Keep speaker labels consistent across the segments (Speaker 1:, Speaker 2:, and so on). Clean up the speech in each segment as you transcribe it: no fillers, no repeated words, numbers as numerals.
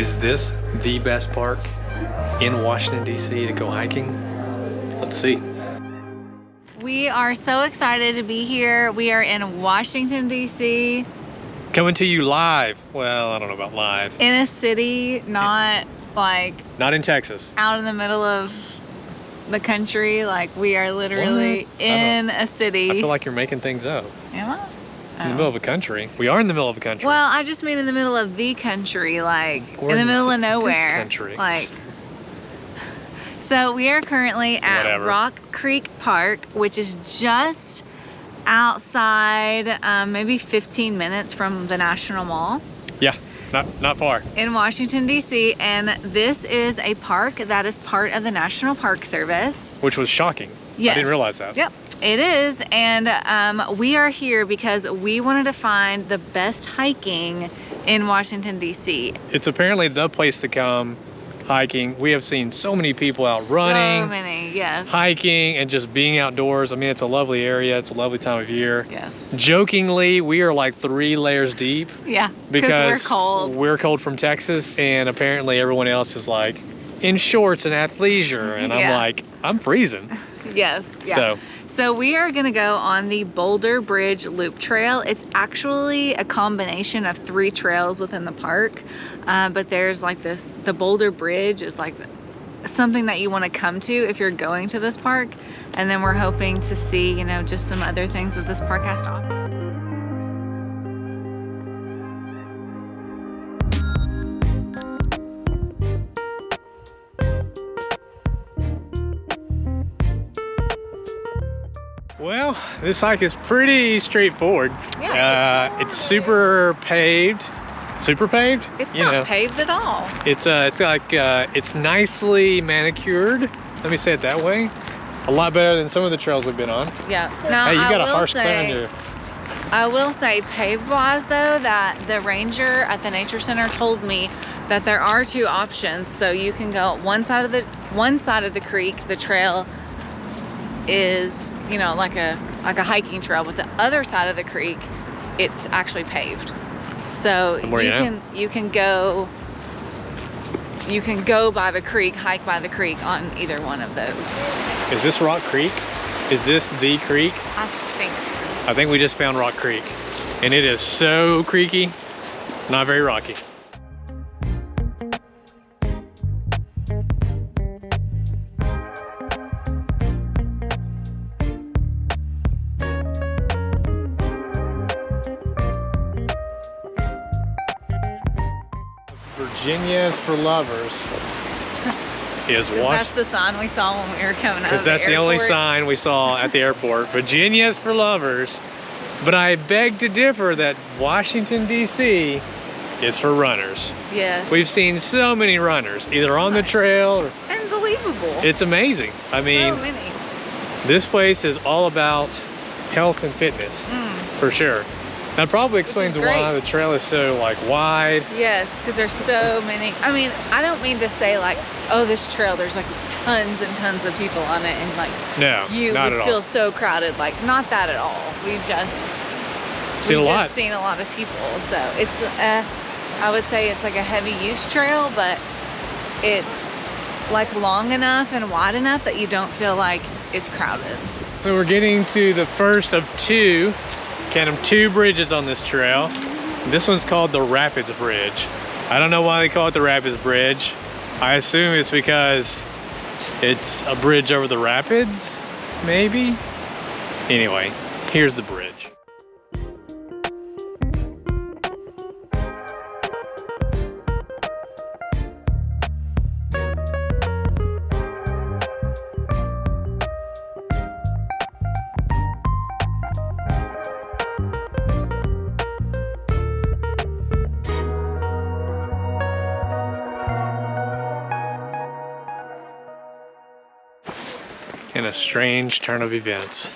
Speaker 1: Is this the best park in Washington, D.C. to go hiking? Let's see.
Speaker 2: We are so excited to be here. We are in Washington, D.C.
Speaker 1: Coming to you live. Well, I don't know about live.
Speaker 2: In a city, not like...
Speaker 1: Not in Texas.
Speaker 2: Out in the middle of the country. Like, we are literally in a city.
Speaker 1: I feel like you're making things up.
Speaker 2: Am I?
Speaker 1: In the middle of a country. We are in the middle of a country.
Speaker 2: Well, I just mean in the middle of the country, like in the middle of nowhere.
Speaker 1: This country.
Speaker 2: Like, so we are currently at Rock Creek Park, which is just outside, maybe 15 minutes from the National Mall.
Speaker 1: Yeah, not far.
Speaker 2: In Washington, D.C. And this is a park that is part of the National Park Service.
Speaker 1: Which was shocking.
Speaker 2: Yes.
Speaker 1: I didn't realize that.
Speaker 2: Yep. It is, and we are here because we wanted to find the best hiking in Washington, D.C.
Speaker 1: It's apparently the place to come hiking. We have seen so many people out running.
Speaker 2: So many, yes.
Speaker 1: Hiking and just being outdoors. I mean, it's a lovely area. It's a lovely time of year.
Speaker 2: Yes.
Speaker 1: Jokingly, we are like 3 layers deep.
Speaker 2: Yeah,
Speaker 1: because
Speaker 2: we're cold.
Speaker 1: We're cold from Texas, and apparently everyone else is like in shorts and athleisure, and I'm like, I'm freezing.
Speaker 2: Yes, yeah. So we are gonna go on the Boulder Bridge Loop Trail. It's actually a combination of 3 trails within the park, but there's like this, the Boulder Bridge is like something that you wanna come to if you're going to this park. And then we're hoping to see, you know, just some other things that this park has to offer.
Speaker 1: Well, this hike is pretty straightforward.
Speaker 2: Yeah.
Speaker 1: It's super paved. Super paved?
Speaker 2: It's not paved at all.
Speaker 1: It's like it's nicely manicured. Let me say it that way. A lot better than some of the trails we've been on.
Speaker 2: Yeah. Now,
Speaker 1: hey, you got a harsh plan on your...
Speaker 2: I will say, paved-wise though, that the ranger at the nature center told me that there are 2 options. So you can go one side of the creek. The trail is, you know, like a hiking trail, but the other side of the creek, it's actually paved. So you can go by the creek, hike by the creek on either one of those.
Speaker 1: Is this Rock Creek? Is this the creek?
Speaker 2: I think so.
Speaker 1: I think we just found Rock Creek, and it is so creaky, not very rocky. Virginia's for lovers is
Speaker 2: That's the sign we saw when we were coming out of the airport.
Speaker 1: Because that's the only sign we saw at the airport. Virginia's for lovers. But I beg to differ that Washington, D.C. is for runners.
Speaker 2: Yes.
Speaker 1: We've seen so many runners, either on the trail or...
Speaker 2: Unbelievable.
Speaker 1: It's amazing. I mean,
Speaker 2: so many.
Speaker 1: This place is all about health and fitness, for sure. That probably explains why the trail is so like wide.
Speaker 2: Yes, because there's so many. I mean, I don't mean to say like, oh, this trail, there's like tons and tons of people on it, and like you would feel so crowded. Like, not that at all. We've just seen a lot of people. So it's, I would say it's like a heavy use trail, but it's like long enough and wide enough that you don't feel like it's crowded.
Speaker 1: So we're getting to the first of 2. Count them, 2 bridges on this trail. This one's called the Rapids Bridge. I don't know why they call it the Rapids Bridge. I assume it's because it's a bridge over the rapids, maybe? Anyway, here's the bridge. In a strange turn of events,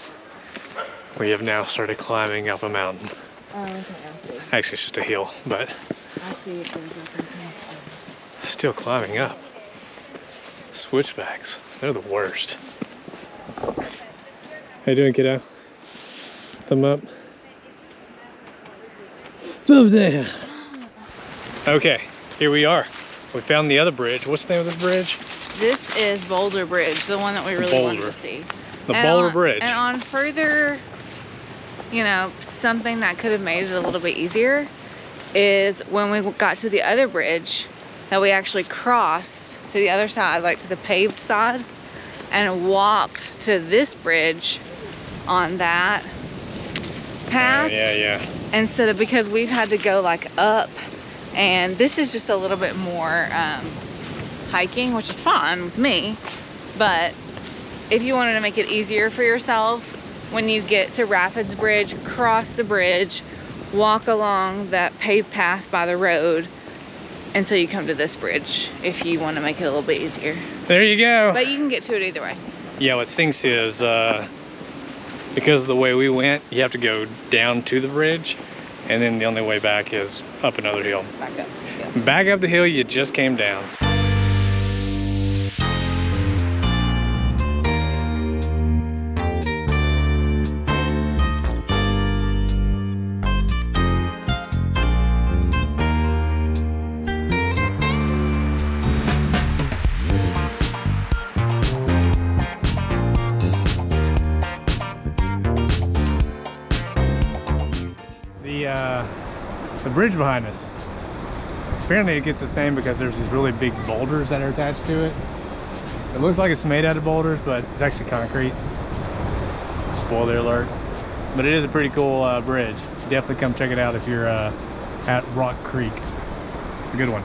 Speaker 1: we have now started climbing up a mountain.
Speaker 2: Oh, okay, I see.
Speaker 1: Actually, it's just a hill, but
Speaker 2: I see it goes up and
Speaker 1: still climbing up. Switchbacks, they're the worst. How you doing, kiddo? Thumb up. Thumb down. Okay, here we are. We found the other bridge. What's the name of this bridge?
Speaker 2: This is Boulder Bridge, the one that we really wanted to see.
Speaker 1: The Boulder Bridge.
Speaker 2: And on further, you know, something that could have made it a little bit easier is when we got to the other bridge that we actually crossed to the other side, like to the paved side, and walked to this bridge on that path.
Speaker 1: Yeah.
Speaker 2: Instead of, because we've had to go like up, and this is just a little bit more hiking, which is fine with me. But if you wanted to make it easier for yourself, when you get to Rapids Bridge, cross the bridge, walk along that paved path by the road until you come to this bridge, if you want to make it a little bit easier.
Speaker 1: There you go.
Speaker 2: But you can get to it either way.
Speaker 1: Yeah, what stinks is because of the way we went, you have to go down to the bridge, and then the only way back is up another hill.
Speaker 2: Back up the hill.
Speaker 1: Back up the hill you just came down. The bridge behind us. Apparently it gets its name because there's these really big boulders that are attached to it. It looks like it's made out of boulders, but it's actually concrete. Spoiler alert. But it is a pretty cool bridge. Definitely come check it out if you're at Rock Creek. It's a good one.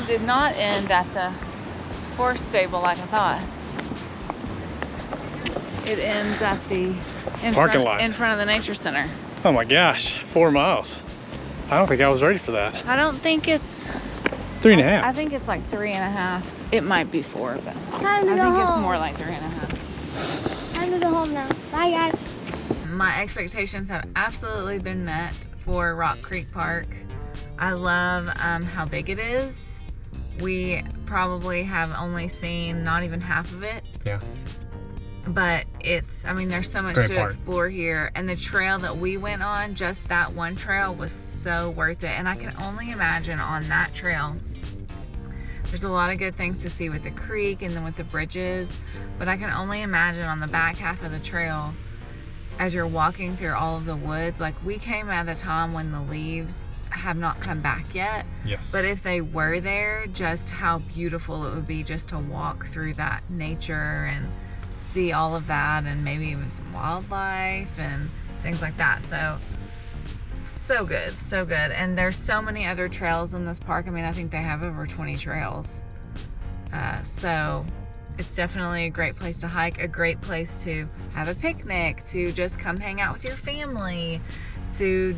Speaker 2: Did not end at the horse stable like I thought. It ends at the
Speaker 1: parking lot
Speaker 2: in front of the nature center.
Speaker 1: Oh my gosh, 4 miles. I don't think I was ready for that.
Speaker 2: I don't think it's
Speaker 1: 3.5.
Speaker 2: I think it's like 3.5. It might be 4, but
Speaker 3: Time to
Speaker 2: I
Speaker 3: go
Speaker 2: think
Speaker 3: home.
Speaker 2: it's more like 3.5.
Speaker 3: Time to go home now. Bye, guys.
Speaker 2: My expectations have absolutely been met for Rock Creek Park. I love how big it is. We probably have only seen not even half of it.
Speaker 1: Yeah.
Speaker 2: But it's, I mean, there's so much
Speaker 1: Great
Speaker 2: to
Speaker 1: park.
Speaker 2: explore here. And the trail that we went on, just that one trail, was so worth it. And I can only imagine on that trail, there's a lot of good things to see with the creek and then with the bridges. But I can only imagine on the back half of the trail, as you're walking through all of the woods, like we came at a time when the leaves have not come back yet.
Speaker 1: Yes.
Speaker 2: But if they were there, just how beautiful it would be just to walk through that nature and see all of that, and maybe even some wildlife and things like that. So good, so good. And there's so many other trails in this park. I mean, I think they have over 20 trails. So it's definitely a great place to hike, a great place to have a picnic, to just come hang out with your family, to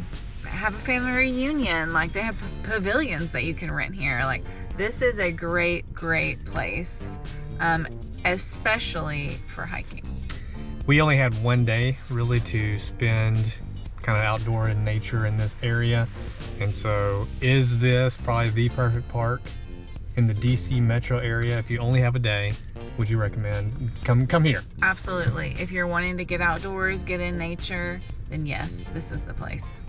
Speaker 2: have a family reunion. Like, they have pavilions that you can rent here. Like, this is a great place, especially for hiking.
Speaker 1: We only had one day really to spend kind of outdoor in nature in this area, and so is this probably the perfect park in the DC metro area? If you only have a day, would you recommend come here?
Speaker 2: Absolutely. If you're wanting to get outdoors, get in nature, then yes, this is the place.